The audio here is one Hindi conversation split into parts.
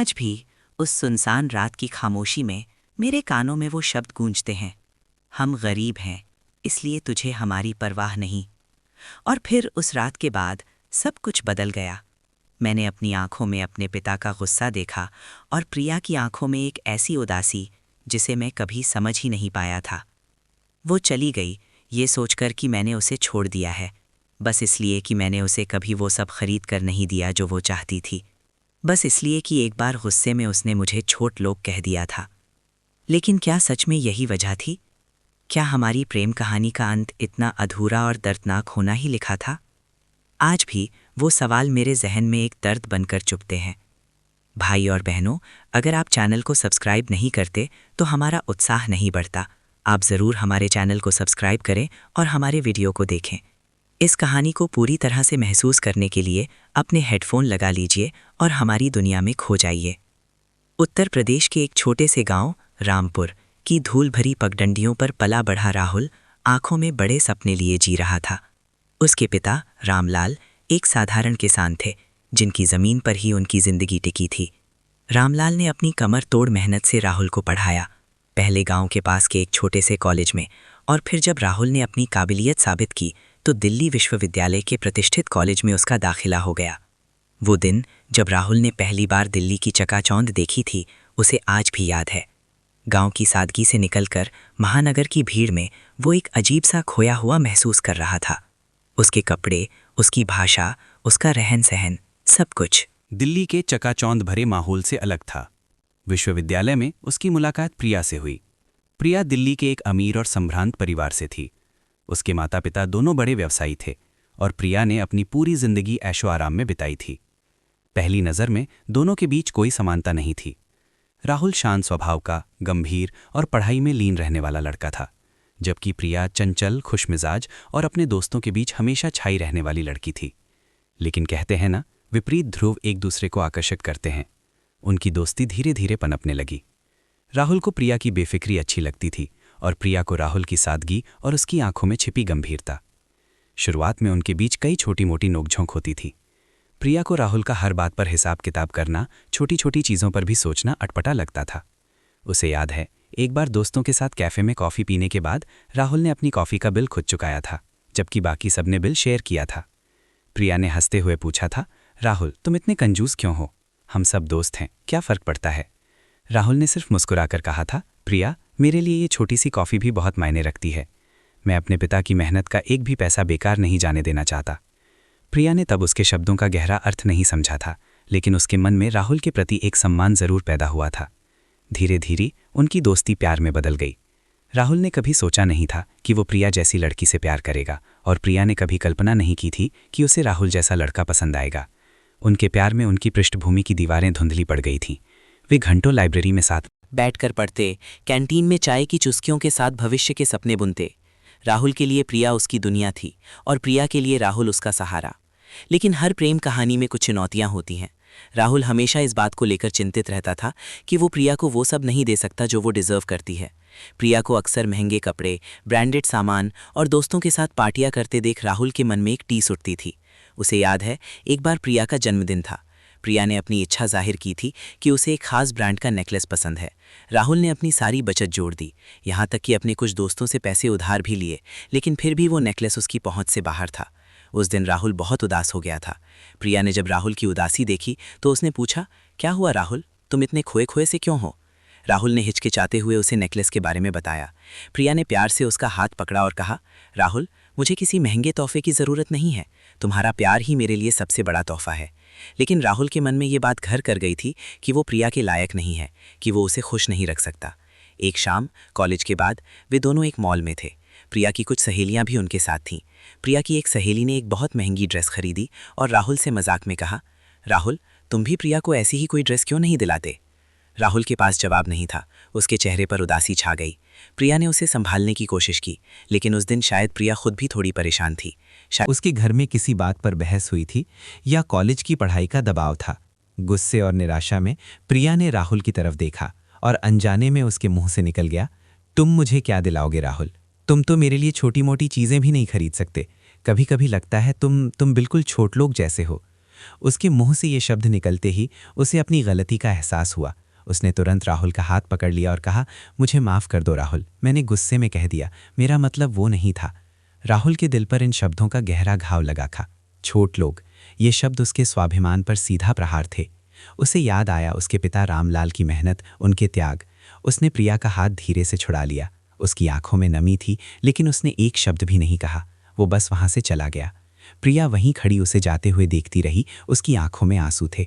आज भी उस सुनसान रात की खामोशी में मेरे कानों में वो शब्द गूंजते हैं, हम गरीब हैं इसलिए तुझे हमारी परवाह नहीं। और फिर उस रात के बाद सब कुछ बदल गया। मैंने अपनी आंखों में अपने पिता का गुस्सा देखा और प्रिया की आंखों में एक ऐसी उदासी जिसे मैं कभी समझ ही नहीं पाया था। वो चली गई ये सोचकर कि मैंने उसे छोड़ दिया है, बस इसलिए कि मैंने उसे कभी वो सब खरीद कर नहीं दिया जो वो चाहती थी, बस इसलिए कि एक बार गुस्से में उसने मुझे छोट लोग कह दिया था। लेकिन क्या सच में यही वजह थी? क्या हमारी प्रेम कहानी का अंत इतना अधूरा और दर्दनाक होना ही लिखा था? आज भी वो सवाल मेरे जहन में एक दर्द बनकर चुभते हैं। भाई और बहनों, अगर आप चैनल को सब्सक्राइब नहीं करते तो हमारा उत्साह नहीं बढ़ता। आप ज़रूर हमारे चैनल को सब्सक्राइब करें और हमारे वीडियो को देखें। इस कहानी को पूरी तरह से महसूस करने के लिए अपने हेडफोन लगा लीजिए और हमारी दुनिया में खो जाइए। उत्तर प्रदेश के एक छोटे से गांव रामपुर की धूल भरी पगडंडियों पर पला बढ़ा राहुल आंखों में बड़े सपने लिए जी रहा था। उसके पिता रामलाल एक साधारण किसान थे जिनकी ज़मीन पर ही उनकी ज़िंदगी टिकी थी। रामलाल ने अपनी कमर तोड़ मेहनत से राहुल को पढ़ाया, पहले गांव के पास के एक छोटे से कॉलेज में, और फिर जब राहुल ने अपनी काबिलियत साबित की तो दिल्ली विश्वविद्यालय के प्रतिष्ठित कॉलेज में उसका दाखिला हो गया। वो दिन जब राहुल ने पहली बार दिल्ली की चकाचौंध देखी थी उसे आज भी याद है। गांव की सादगी से निकलकर महानगर की भीड़ में वो एक अजीब सा खोया हुआ महसूस कर रहा था। उसके कपड़े, उसकी भाषा, उसका रहन सहन, सब कुछ दिल्ली के चकाचौंध भरे माहौल से अलग था। विश्वविद्यालय में उसकी मुलाकात प्रिया से हुई। प्रिया दिल्ली के एक अमीर और संभ्रांत परिवार से थी। उसके माता पिता दोनों बड़े व्यवसायी थे और प्रिया ने अपनी पूरी जिंदगी ऐशो आराम में बिताई थी। पहली नज़र में दोनों के बीच कोई समानता नहीं थी। राहुल शांत स्वभाव का, गंभीर और पढ़ाई में लीन रहने वाला लड़का था, जबकि प्रिया चंचल, खुशमिजाज और अपने दोस्तों के बीच हमेशा छाई रहने वाली लड़की थी। लेकिन कहते हैं ना, विपरीत ध्रुव एक दूसरे को आकर्षित करते हैं। उनकी दोस्ती धीरे धीरे पनपने लगी। राहुल को प्रिया की बेफिक्री अच्छी लगती थी और प्रिया को राहुल की सादगी और उसकी आंखों में छिपी गंभीरता। शुरुआत में उनके बीच कई छोटी मोटी नोकझोंक होती थी। प्रिया को राहुल का हर बात पर हिसाब किताब करना, छोटी छोटी चीज़ों पर भी सोचना अटपटा लगता था। उसे याद है, एक बार दोस्तों के साथ कैफ़े में कॉफ़ी पीने के बाद राहुल ने अपनी कॉफ़ी का बिल खुद चुकाया था, जबकि बाकी सबने बिल शेयर किया था। प्रिया ने हंसते हुए पूछा था, राहुल तुम इतने कंजूस क्यों हो? हम सब दोस्त हैं, क्या फ़र्क पड़ता है? राहुल ने सिर्फ मुस्कुराकर कहा था, प्रिया मेरे लिए ये छोटी सी कॉफ़ी भी बहुत मायने रखती है। मैं अपने पिता की मेहनत का एक भी पैसा बेकार नहीं जाने देना चाहता। प्रिया ने तब उसके शब्दों का गहरा अर्थ नहीं समझा था, लेकिन उसके मन में राहुल के प्रति एक सम्मान ज़रूर पैदा हुआ था। धीरे धीरे उनकी दोस्ती प्यार में बदल गई। राहुल ने कभी सोचा नहीं था कि वो प्रिया जैसी लड़की से प्यार करेगा, और प्रिया ने कभी कल्पना नहीं की थी कि उसे राहुल जैसा लड़का पसंद आएगा। उनके प्यार में उनकी पृष्ठभूमि की दीवारें धुंधली पड़ गई थीं। वे घंटों लाइब्रेरी में साथ बैठकर पढ़ते, कैंटीन में चाय की चुस्कियों के साथ भविष्य के सपने बुनते। राहुल के लिए प्रिया उसकी दुनिया थी और प्रिया के लिए राहुल उसका सहारा। लेकिन हर प्रेम कहानी में कुछ चुनौतियां होती हैं। राहुल हमेशा इस बात को लेकर चिंतित रहता था कि वो प्रिया को वो सब नहीं दे सकता जो वो डिज़र्व करती है। प्रिया को अक्सर महंगे कपड़े, ब्रांडेड सामान और दोस्तों के साथ पार्टियां करते देख राहुल के मन में एक टीस उठती थी। उसे याद है, एक बार प्रिया का जन्मदिन था। प्रिया ने अपनी इच्छा जाहिर की थी कि उसे एक खास ब्रांड का नेकलेस पसंद है। राहुल ने अपनी सारी बचत जोड़ दी, यहाँ तक कि अपने कुछ दोस्तों से पैसे उधार भी लिए, लेकिन फिर भी वो नेकलेस उसकी पहुंच से बाहर था। उस दिन राहुल बहुत उदास हो गया था। प्रिया ने जब राहुल की उदासी देखी तो उसने पूछा, क्या हुआ राहुल, तुम इतने खोए खोए से क्यों हो? राहुल ने हिचकिचाते हुए उसे नेकलेस के बारे में बताया। प्रिया ने प्यार से उसका हाथ पकड़ा और कहा, राहुल मुझे किसी महंगे तोहफे की ज़रूरत नहीं है, तुम्हारा प्यार ही मेरे लिए सबसे बड़ा तोहफा है। लेकिन राहुल के मन में ये बात घर कर गई थी कि वो प्रिया के लायक नहीं है, कि वो उसे खुश नहीं रख सकता। एक शाम कॉलेज के बाद वे दोनों एक मॉल में थे। प्रिया की कुछ सहेलियां भी उनके साथ थीं। प्रिया की एक सहेली ने एक बहुत महंगी ड्रेस खरीदी और राहुल से मजाक में कहा, राहुल तुम भी प्रिया को ऐसी ही कोई ड्रेस क्यों नहीं दिलाते? राहुल के पास जवाब नहीं था, उसके चेहरे पर उदासी छा गई। प्रिया ने उसे संभालने की कोशिश की, लेकिन उस दिन शायद प्रिया खुद भी थोड़ी परेशान थी। उसके घर में किसी बात पर बहस हुई थी या कॉलेज की पढ़ाई का दबाव था। गुस्से और निराशा में प्रिया ने राहुल की तरफ देखा और अनजाने में उसके मुंह से निकल गया, तुम मुझे क्या दिलाओगे राहुल? तुम तो मेरे लिए छोटी मोटी चीज़ें भी नहीं खरीद सकते। कभी कभी लगता है तुम बिल्कुल छोट लोग जैसे हो। उसके मुंह से ये शब्द निकलते ही उसे अपनी गलती का एहसास हुआ। उसने तुरंत राहुल का हाथ पकड़ लिया और कहा, मुझे माफ़ कर दो राहुल, मैंने गुस्से में कह दिया, मेरा मतलब वो नहीं था। राहुल के दिल पर इन शब्दों का गहरा घाव लगा था। छोट लोग, ये शब्द उसके स्वाभिमान पर सीधा प्रहार थे। उसे याद आया उसके पिता रामलाल की मेहनत, उनके त्याग। उसने प्रिया का हाथ धीरे से छुड़ा लिया। उसकी आंखों में नमी थी, लेकिन उसने एक शब्द भी नहीं कहा। वो बस वहां से चला गया। प्रिया वहीं खड़ी उसे जाते हुए देखती रही, उसकी आंखों में आंसू थे।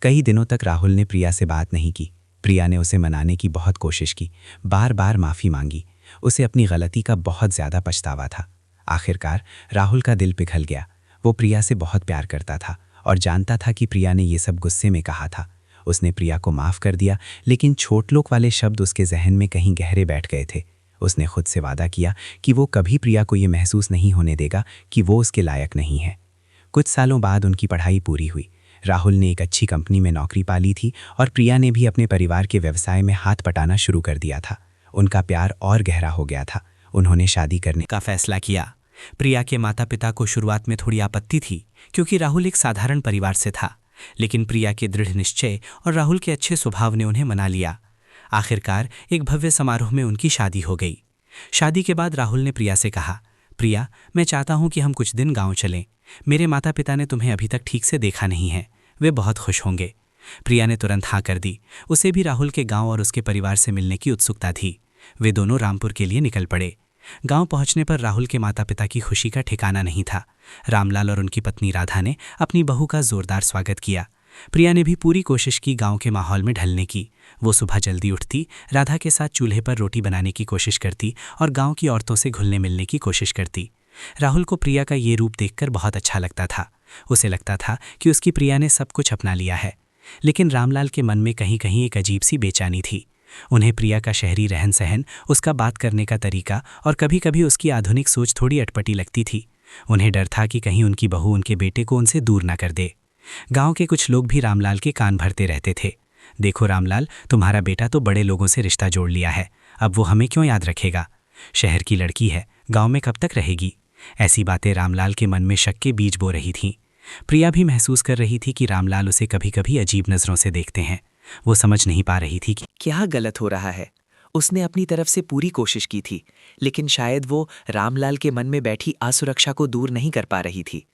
कई दिनों तक राहुल ने प्रिया से बात नहीं की। प्रिया ने उसे मनाने की बहुत कोशिश की, बार बार माफ़ी मांगी। उसे अपनी गलती का बहुत ज़्यादा पछतावा था। आखिरकार राहुल का दिल पिघल गया। वो प्रिया से बहुत प्यार करता था और जानता था कि प्रिया ने ये सब गुस्से में कहा था। उसने प्रिया को माफ़ कर दिया, लेकिन छोटलोक वाले शब्द उसके जहन में कहीं गहरे बैठ गए थे। उसने खुद से वादा किया कि वो कभी प्रिया को ये महसूस नहीं होने देगा कि वो उसके लायक नहीं है। कुछ सालों बाद उनकी पढ़ाई पूरी हुई। राहुल ने एक अच्छी कंपनी में नौकरी पा ली थी और प्रिया ने भी अपने परिवार के व्यवसाय में हाथ बटाना शुरू कर दिया था। उनका प्यार और गहरा हो गया था। उन्होंने शादी करने का फैसला किया। प्रिया के माता पिता को शुरुआत में थोड़ी आपत्ति थी, क्योंकि राहुल एक साधारण परिवार से था, लेकिन प्रिया के दृढ़ निश्चय और राहुल के अच्छे स्वभाव ने उन्हें मना लिया। आखिरकार एक भव्य समारोह में उनकी शादी हो गई। शादी के बाद राहुल ने प्रिया से कहा, प्रिया, मैं चाहता हूं कि हम कुछ दिन गांव चलें। मेरे माता पिता ने तुम्हें अभी तक ठीक से देखा नहीं है, वे बहुत खुश होंगे। प्रिया ने तुरंत हाँ कर दी। उसे भी राहुल के गांव और उसके परिवार से मिलने की उत्सुकता थी। वे दोनों रामपुर के लिए निकल पड़े। गांव पहुंचने पर राहुल के माता पिता की खुशी का ठिकाना नहीं था। रामलाल और उनकी पत्नी राधा ने अपनी बहू का जोरदार स्वागत किया। प्रिया ने भी पूरी कोशिश की गांव के माहौल में ढलने की। वो सुबह जल्दी उठती, राधा के साथ चूल्हे पर रोटी बनाने की कोशिश करती और गांव की औरतों से घुलने मिलने की कोशिश करती। राहुल को प्रिया का ये रूप देखकर बहुत अच्छा लगता था। उसे लगता था कि उसकी प्रिया ने सब कुछ अपना लिया है। लेकिन रामलाल के मन में कहीं कहीं एक अजीब सी बेचैनी थी। उन्हें प्रिया का शहरी रहन सहन, उसका बात करने का तरीका और कभी कभी उसकी आधुनिक सोच थोड़ी अटपटी लगती थी। उन्हें डर था कि कहीं उनकी बहू उनके बेटे को उनसे दूर न कर दे। गांव के कुछ लोग भी रामलाल के कान भरते रहते थे। देखो रामलाल, तुम्हारा बेटा तो बड़े लोगों से रिश्ता जोड़ लिया है, अब वो हमें क्यों याद रखेगा? शहर की लड़की है, गांव में कब तक रहेगी? ऐसी बातें रामलाल के मन में शक के बीज बो रही थीं। प्रिया भी महसूस कर रही थी कि रामलाल उसे कभी कभी अजीब नज़रों से देखते हैं। वो समझ नहीं पा रही थी कि क्या गलत हो रहा है। उसने अपनी तरफ से पूरी कोशिश की थी, लेकिन शायद वो रामलाल के मन में बैठी असुरक्षा को दूर नहीं कर पा रही थी।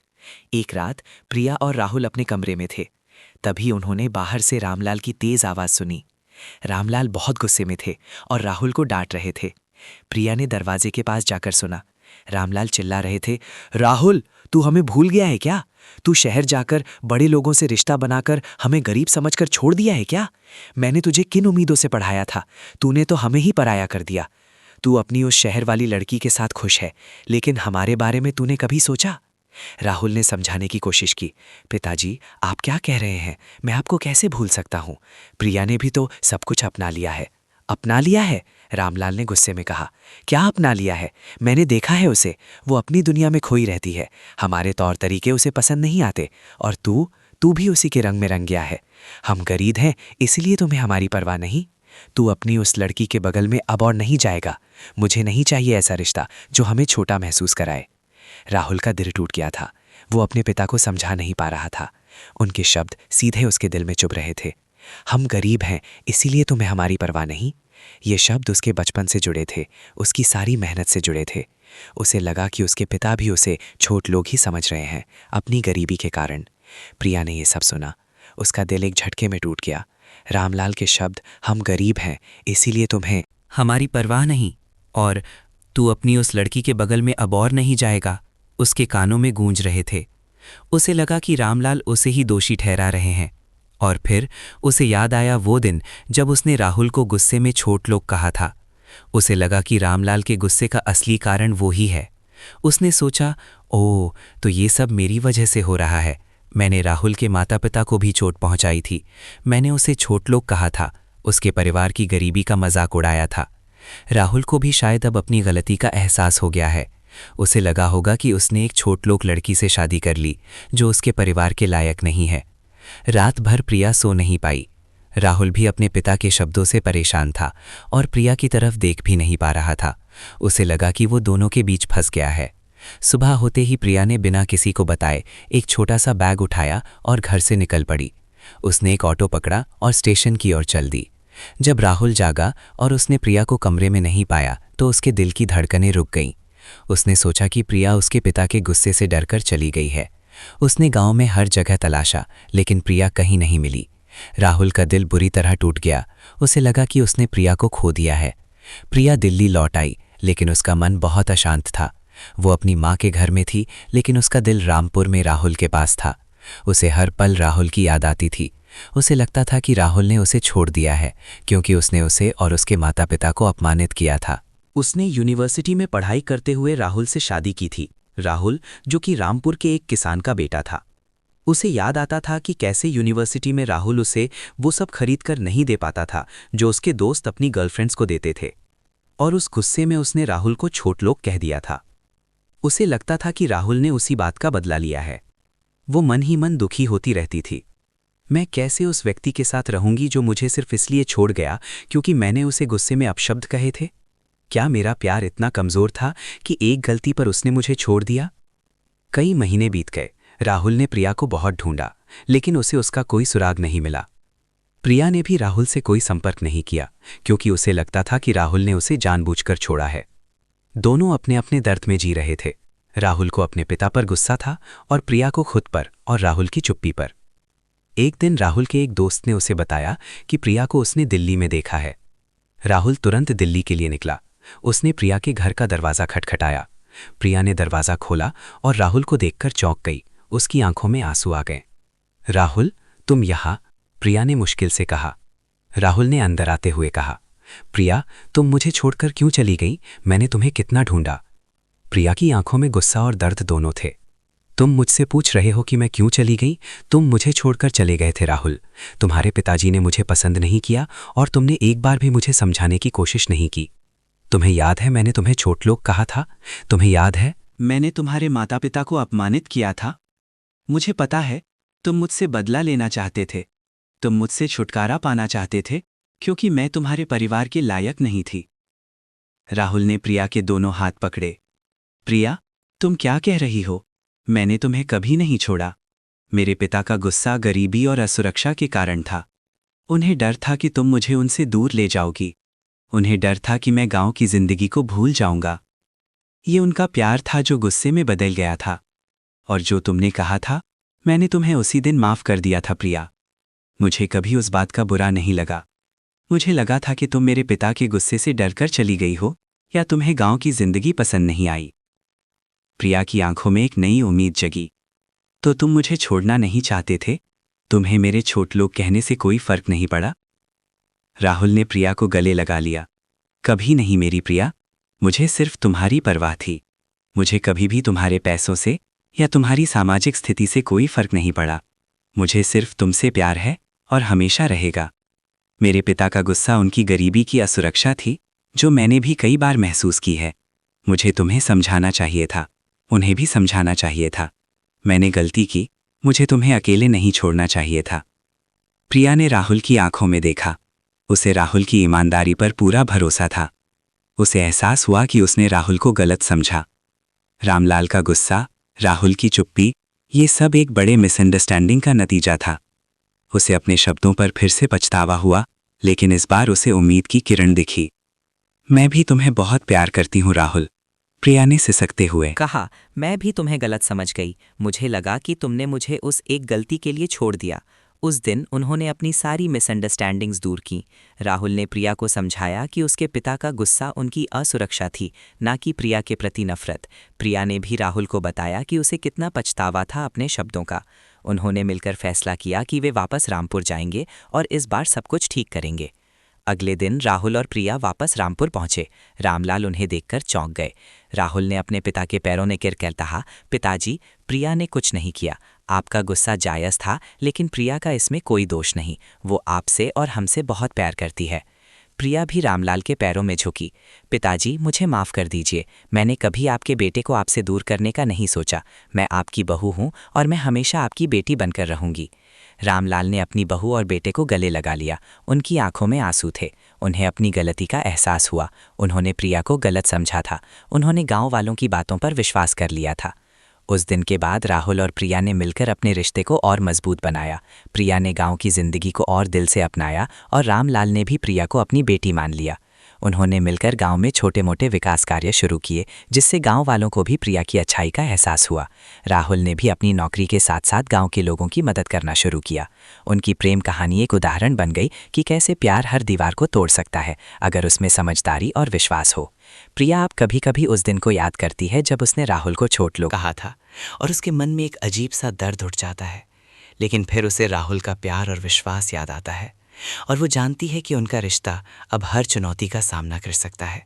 एक रात प्रिया और राहुल अपने कमरे में थे। तभी उन्होंने बाहर से रामलाल की तेज आवाज़ सुनी। रामलाल बहुत गुस्से में थे और राहुल को डांट रहे थे। प्रिया ने दरवाजे के पास जाकर सुना। रामलाल चिल्ला रहे थे, राहुल, तू हमें भूल गया है क्या? तू शहर जाकर बड़े लोगों से रिश्ता बनाकर हमें गरीब समझकर छोड़ दिया है क्या? मैंने तुझे किन उम्मीदों से पढ़ाया था? तूने तो हमें ही पराया कर दिया। तू अपनी उस शहर वाली लड़की के साथ खुश है, लेकिन हमारे बारे में तूने कभी सोचा? राहुल ने समझाने की कोशिश की। पिताजी, आप क्या कह रहे हैं? मैं आपको कैसे भूल सकता हूँ? प्रिया ने भी तो सब कुछ अपना लिया है। अपना लिया है? रामलाल ने गुस्से में कहा। क्या अपना लिया है? मैंने देखा है उसे, वो अपनी दुनिया में खोई रहती है। हमारे तौर तरीके उसे पसंद नहीं आते। और तू भी उसी के रंग में रंग गया है। हम गरीब हैं, इसलिए तुम्हें हमारी परवाह नहीं। तू अपनी उस लड़की के बगल में अब और नहीं जाएगा। मुझे नहीं चाहिए ऐसा रिश्ता जो हमें छोटा महसूस कराए। राहुल का दिल टूट गया था। वो अपने पिता को समझा नहीं पा रहा था। उनके शब्द सीधे उसके दिल में चुभ रहे थे। हम गरीब हैं, इसीलिए तुम्हें हमारी परवाह नहीं। ये शब्द उसके बचपन से जुड़े थे, उसकी सारी मेहनत से जुड़े थे। उसे लगा कि उसके पिता भी उसे छोट लोग ही समझ रहे हैं, अपनी गरीबी के कारण। प्रिया ने ये सब सुना। उसका दिल एक झटके में टूट गया। रामलाल के शब्द, हम गरीब हैं, इसीलिए तुम्हें हमारी परवाह नहीं, और तू अपनी उस लड़की के बगल में अब और नहीं जाएगा, उसके कानों में गूंज रहे थे। उसे लगा कि रामलाल उसे ही दोषी ठहरा रहे हैं। और फिर उसे याद आया वो दिन जब उसने राहुल को गुस्से में छोट लोग कहा था। उसे लगा कि रामलाल के गुस्से का असली कारण वो ही है। उसने सोचा, ओह, तो ये सब मेरी वजह से हो रहा है। मैंने राहुल के माता पिता को भी चोट पहुंचाई थी। मैंने उसे छोट लोग कहा था, उसके परिवार की गरीबी का मजाक उड़ाया था। राहुल को भी शायद अब अपनी गलती का एहसास हो गया है। उसे लगा होगा कि उसने एक छोट लोग लड़की से शादी कर ली जो उसके परिवार के लायक नहीं है। रात भर प्रिया सो नहीं पाई। राहुल भी अपने पिता के शब्दों से परेशान था और प्रिया की तरफ देख भी नहीं पा रहा था। उसे लगा कि वो दोनों के बीच फंस गया है। सुबह होते ही प्रिया ने बिना किसी को बताए एक छोटा सा बैग उठाया और घर से निकल पड़ी। उसने एक ऑटो पकड़ा और स्टेशन की ओर चल दी। जब राहुल जागा और उसने प्रिया को कमरे में नहीं पाया तो उसके दिल की धड़कनें रुक गईं। उसने सोचा कि प्रिया उसके पिता के गुस्से से डरकर चली गई है। उसने गांव में हर जगह तलाशा, लेकिन प्रिया कहीं नहीं मिली। राहुल का दिल बुरी तरह टूट गया। उसे लगा कि उसने प्रिया को खो दिया है। प्रिया दिल्ली लौट आई, लेकिन उसका मन बहुत अशांत था। वो अपनी माँ के घर में थी, लेकिन उसका दिल रामपुर में राहुल के पास था। उसे हर पल राहुल की याद आती थी। उसे लगता था कि राहुल ने उसे छोड़ दिया है, क्योंकि उसने उसे और उसके माता पिता को अपमानित किया था। उसने यूनिवर्सिटी में पढ़ाई करते हुए राहुल से शादी की थी। राहुल, जो कि रामपुर के एक किसान का बेटा था। उसे याद आता था कि कैसे यूनिवर्सिटी में राहुल उसे वो सब खरीद कर नहीं दे पाता था जो उसके दोस्त अपनी गर्लफ्रेंड्स को देते थे, और उस गुस्से में उसने राहुल को छोट लोग कह दिया था। उसे लगता था कि राहुल ने उसी बात का बदला लिया है। वो मन ही मन दुखी होती रहती थी। मैं कैसे उस व्यक्ति के साथ रहूंगी जो मुझे सिर्फ इसलिए छोड़ गया क्योंकि मैंने उसे गुस्से में अपशब्द कहे थे? क्या मेरा प्यार इतना कमजोर था कि एक गलती पर उसने मुझे छोड़ दिया? कई महीने बीत गए। राहुल ने प्रिया को बहुत ढूंढा, लेकिन उसे उसका कोई सुराग नहीं मिला। प्रिया ने भी राहुल से कोई संपर्क नहीं किया, क्योंकि उसे लगता था कि राहुल ने उसे जानबूझकर छोड़ा है। दोनों अपने अपने दर्द में जी रहे थे। राहुल को अपने पिता पर गुस्सा था और प्रिया को खुद पर और राहुल की चुप्पी पर। एक दिन राहुल के एक दोस्त ने उसे बताया कि प्रिया को उसने दिल्ली में देखा है। राहुल तुरंत दिल्ली के लिए निकला। उसने प्रिया के घर का दरवाज़ा खटखटाया। प्रिया ने दरवाज़ा खोला और राहुल को देखकर चौंक गई। उसकी आंखों में आंसू आ गए। राहुल, तुम यहाँ? प्रिया ने मुश्किल से कहा। राहुल ने अंदर आते हुए कहा, प्रिया, तुम मुझे छोड़कर क्यों चली गई? मैंने तुम्हें कितना ढूंढा। प्रिया की आंखों में गुस्सा और दर्द दोनों थे। तुम मुझसे पूछ रहे हो कि मैं क्यों चली गई? तुम मुझे छोड़कर चले गए थे राहुल। तुम्हारे पिताजी ने मुझे पसंद नहीं किया और तुमने एक बार भी मुझे समझाने की कोशिश नहीं की। तुम्हें याद है मैंने तुम्हें छोट लोग कहा था? तुम्हें याद है मैंने तुम्हारे माता पिता को अपमानित किया था? मुझे पता है, तुम मुझसे बदला लेना चाहते थे। तुम मुझसे छुटकारा पाना चाहते थे, क्योंकि मैं तुम्हारे परिवार के लायक नहीं थी। राहुल ने प्रिया के दोनों हाथ पकड़े। प्रिया, तुम क्या कह रही हो? मैंने तुम्हें कभी नहीं छोड़ा। मेरे पिता का गुस्सा गरीबी और असुरक्षा के कारण था। उन्हें डर था कि तुम मुझे उनसे दूर ले जाओगी। उन्हें डर था कि मैं गांव की जिंदगी को भूल जाऊंगा। ये उनका प्यार था जो गुस्से में बदल गया था। और जो तुमने कहा था, मैंने तुम्हें उसी दिन माफ कर दिया था प्रिया। मुझे कभी उस बात का बुरा नहीं लगा। मुझे लगा था कि तुम मेरे पिता के गुस्से से डरकर चली गई हो, या तुम्हें गांव की जिंदगी पसंद नहीं आई। प्रिया की आंखों में एक नई उम्मीद जगी। तो तुम मुझे छोड़ना नहीं चाहते थे? तुम्हें मेरे छोट लोग कहने से कोई फर्क नहीं पड़ा? राहुल ने प्रिया को गले लगा लिया। कभी नहीं मेरी प्रिया, मुझे सिर्फ तुम्हारी परवाह थी। मुझे कभी भी तुम्हारे पैसों से या तुम्हारी सामाजिक स्थिति से कोई फर्क नहीं पड़ा। मुझे सिर्फ तुमसे प्यार है और हमेशा रहेगा। मेरे पिता का गुस्सा उनकी गरीबी की असुरक्षा थी, जो मैंने भी कई बार महसूस की है। मुझे तुम्हें समझाना चाहिए था, उन्हें भी समझाना चाहिए था। मैंने गलती की, मुझे तुम्हें अकेले नहीं छोड़ना चाहिए था। प्रिया ने राहुल की आंखों में देखा। उसे राहुल की ईमानदारी पर पूरा भरोसा था। उसे एहसास हुआ कि उसने राहुल को गलत समझा। रामलाल का गुस्सा, राहुल की चुप्पी, ये सब एक बड़े मिसअंडरस्टैंडिंग का नतीजा था। उसे अपने शब्दों पर फिर से पछतावा हुआ, लेकिन इस बार उसे उम्मीद की किरण दिखी। मैं भी तुम्हें बहुत प्यार करती हूँ राहुल, प्रिया ने सिसकते हुए कहा। मैं भी तुम्हें गलत समझ गई। मुझे लगा कि तुमने मुझे उस एक गलती के लिए छोड़ दिया। उस दिन उन्होंने अपनी सारी मिसअंडरस्टैंडिंग्स दूर की। राहुल ने प्रिया को समझाया कि उसके पिता का गुस्सा उनकी असुरक्षा थी, ना कि प्रिया के प्रति नफरत। प्रिया ने भी राहुल को बताया कि उसे कितना पछतावा था अपने शब्दों का। उन्होंने मिलकर फैसला किया कि वे वापस रामपुर जाएंगे और इस बार सब कुछ ठीक करेंगे। अगले दिन राहुल और प्रिया वापस रामपुर पहुंचे। रामलाल उन्हें देखकर चौंक गए। राहुल ने अपने पिता के पैरों ने गिरकर कहा, पिताजी, प्रिया ने कुछ नहीं किया। आपका गुस्सा जायज़ था, लेकिन प्रिया का इसमें कोई दोष नहीं। वो आपसे और हमसे बहुत प्यार करती है। प्रिया भी रामलाल के पैरों में झुकी। पिताजी, मुझे माफ़ कर दीजिए। मैंने कभी आपके बेटे को आपसे दूर करने का नहीं सोचा। मैं आपकी बहू हूँ और मैं हमेशा आपकी बेटी बनकर रहूँगी। रामलाल ने अपनी बहू और बेटे को गले लगा लिया। उनकी आंखों में आंसू थे। उन्हें अपनी गलती का एहसास हुआ। उन्होंने प्रिया को गलत समझा था। उन्होंने गांव वालों की बातों पर विश्वास कर लिया था। उस दिन के बाद राहुल और प्रिया ने मिलकर अपने रिश्ते को और मजबूत बनाया। प्रिया ने गांव की जिंदगी को और दिल से अपनाया और रामलाल ने भी प्रिया को अपनी बेटी मान लिया। उन्होंने मिलकर गांव में छोटे मोटे विकास कार्य शुरू किए, जिससे गांव वालों को भी प्रिया की अच्छाई का एहसास हुआ। राहुल ने भी अपनी नौकरी के साथ साथ गांव के लोगों की मदद करना शुरू किया। उनकी प्रेम कहानी एक उदाहरण बन गई कि कैसे प्यार हर दीवार को तोड़ सकता है, अगर उसमें समझदारी और विश्वास हो। प्रिया अब कभी कभी उस दिन को याद करती है जब उसने राहुल को छोड़ लो कहा था, और उसके मन में एक अजीब सा दर्द उठ जाता है। लेकिन फिर उसे राहुल का प्यार और विश्वास याद आता है, और वो जानती है कि उनका रिश्ता अब हर चुनौती का सामना कर सकता है।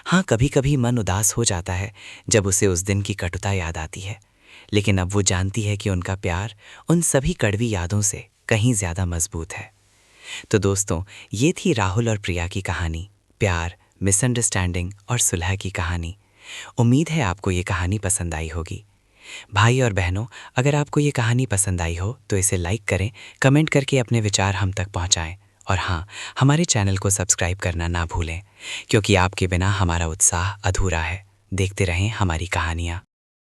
हाँ, कभी कभी मन उदास हो जाता है जब उसे उस दिन की कटुता याद आती है, लेकिन अब वो जानती है कि उनका प्यार उन सभी कड़वी यादों से कहीं ज़्यादा मजबूत है। तो दोस्तों, ये थी राहुल और प्रिया की कहानी, प्यार, मिसअंडरस्टैंडिंग और सुलह की कहानी। उम्मीद है आपको ये कहानी पसंद आई होगी। भाई और बहनों, अगर आपको ये कहानी पसंद आई हो तो इसे लाइक करें, कमेंट करके अपने विचार हम तक पहुंचाएं, और हाँ, हमारे चैनल को सब्सक्राइब करना ना भूलें, क्योंकि आपके बिना हमारा उत्साह अधूरा है। देखते रहें हमारी कहानियाँ।